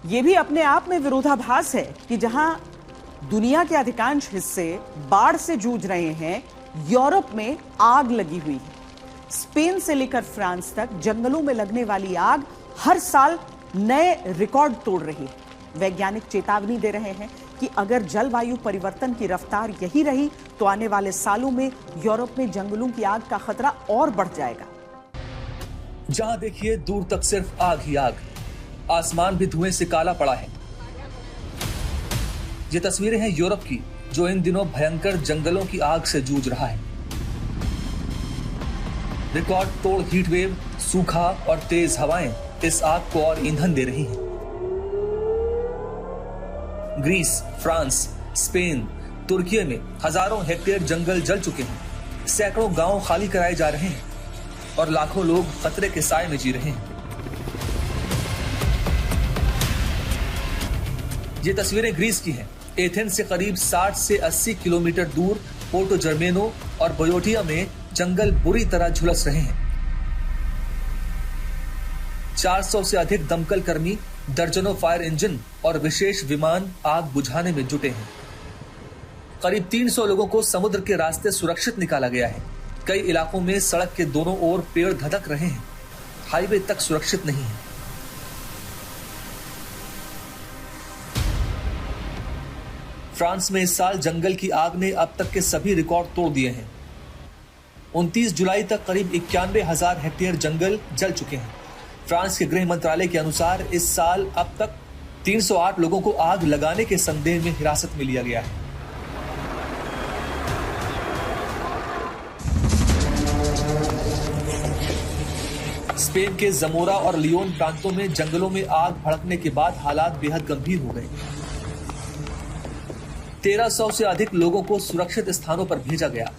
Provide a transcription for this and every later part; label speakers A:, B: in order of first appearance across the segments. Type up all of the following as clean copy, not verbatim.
A: ये भी अपने आप में विरोधाभास है कि जहां दुनिया के अधिकांश हिस्से बाढ़ से जूझ रहे हैं, यूरोप में आग लगी हुई है। स्पेन से लेकर फ्रांस तक जंगलों में लगने वाली आग हर साल नए रिकॉर्ड तोड़ रही है। वैज्ञानिक चेतावनी दे रहे हैं कि अगर जलवायु परिवर्तन की रफ्तार यही रही तो आने वाले सालों में यूरोप में जंगलों की आग का खतरा और बढ़ जाएगा।
B: जहां देखिए दूर तक सिर्फ आग ही आग, आसमान भी धुएं से काला पड़ा है। ये तस्वीरें हैं यूरोप की, जो इन दिनों भयंकर जंगलों की आग से जूझ रहा है। रिकॉर्ड तोड़ हीट वेव, सूखा और तेज हवाएं इस आग को और ईंधन दे रही हैं। ग्रीस, फ्रांस, स्पेन, तुर्की में हजारों हेक्टेयर जंगल जल चुके हैं। सैकड़ों गांव खाली कराए जा रहे हैं और लाखों लोग खतरे के साए में जी रहे हैं। ये तस्वीरें ग्रीस की हैं। एथेंस से करीब 60 से 80 किलोमीटर दूर पोर्टो जर्मेनो और बोयोटिया में जंगल बुरी तरह झुलस रहे हैं। 400 से अधिक दमकल कर्मी, दर्जनों फायर इंजन और विशेष विमान आग बुझाने में जुटे हैं। करीब 300 लोगों को समुद्र के रास्ते सुरक्षित निकाला गया है। कई इलाकों में सड़क के दोनों ओर पेड़ धधक रहे हैं। हाईवे तक सुरक्षित नहीं है। फ्रांस में इस साल जंगल की आग ने अब तक के सभी रिकॉर्ड तोड़ दिए हैं। 29 जुलाई तक करीब 91,000 हेक्टेयर जंगल जल चुके हैं। फ्रांस के गृह मंत्रालय के अनुसार इस साल अब तक 308 लोगों को आग लगाने के संदेह में हिरासत में लिया गया है। स्पेन के जमोरा और लियोन प्रांतों में जंगलों में आग भड़कने के बाद हालात बेहद गंभीर हो गए। 1300 से अधिक लोगों को सुरक्षित स्थानों पर भेजा गया।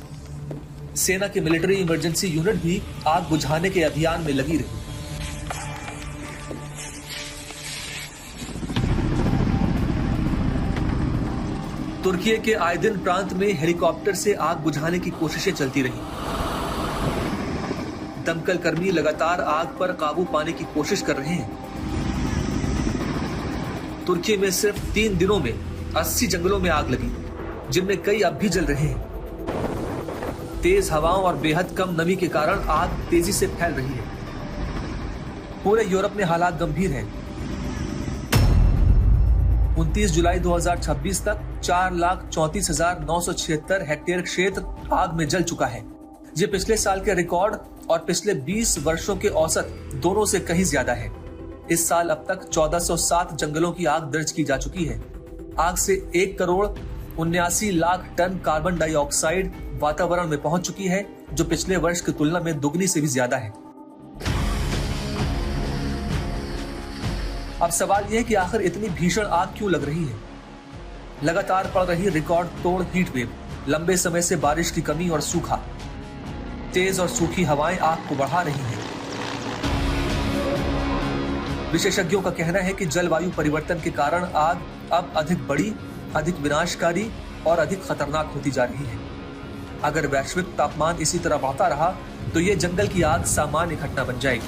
B: सेना की मिलिट्री इमरजेंसी यूनिट भी आग बुझाने के अभियान में लगी रही। तुर्की के आइदिन प्रांत में हेलीकॉप्टर से आग बुझाने की कोशिशें चलती रही। दमकल कर्मी लगातार आग पर काबू पाने की कोशिश कर रहे हैं। तुर्की में सिर्फ 3 दिनों में 80 जंगलों में आग लगी, जिनमें कई अब भी जल रहे हैं। तेज हवाओं और बेहद कम नमी के कारण आग तेजी से फैल रही है। पूरे यूरोप में हालात गंभीर हैं। 29 जुलाई 2026 तक 4,34,976 हेक्टेयर क्षेत्र आग में जल चुका है। ये पिछले साल के रिकॉर्ड और पिछले 20 वर्षों के औसत दोनों से कहीं ज्यादा है। इस साल अब तक 1407 जंगलों की आग दर्ज की जा चुकी है। आग से 1,79,00,000 टन कार्बन डाइऑक्साइड वातावरण में पहुंच चुकी है, जो पिछले वर्ष की तुलना में दुगनी से भी ज्यादा है। अब सवाल यह है कि आखिर इतनी भीषण आग क्यों लग रही है? लगातार पड़ रही रिकॉर्ड तोड़ हीट वेव, लंबे समय से बारिश की कमी और सूखा, तेज और सूखी हवाएं आग को बढ़ा रही हैं। विशेषज्ञों का कहना है कि जलवायु परिवर्तन के कारण आग अब अधिक बड़ी, अधिक विनाशकारी और अधिक खतरनाक होती जा रही है। अगर वैश्विक तापमान इसी तरह बढ़ता रहा तो ये जंगल की आग सामान्य घटना बन जाएगी।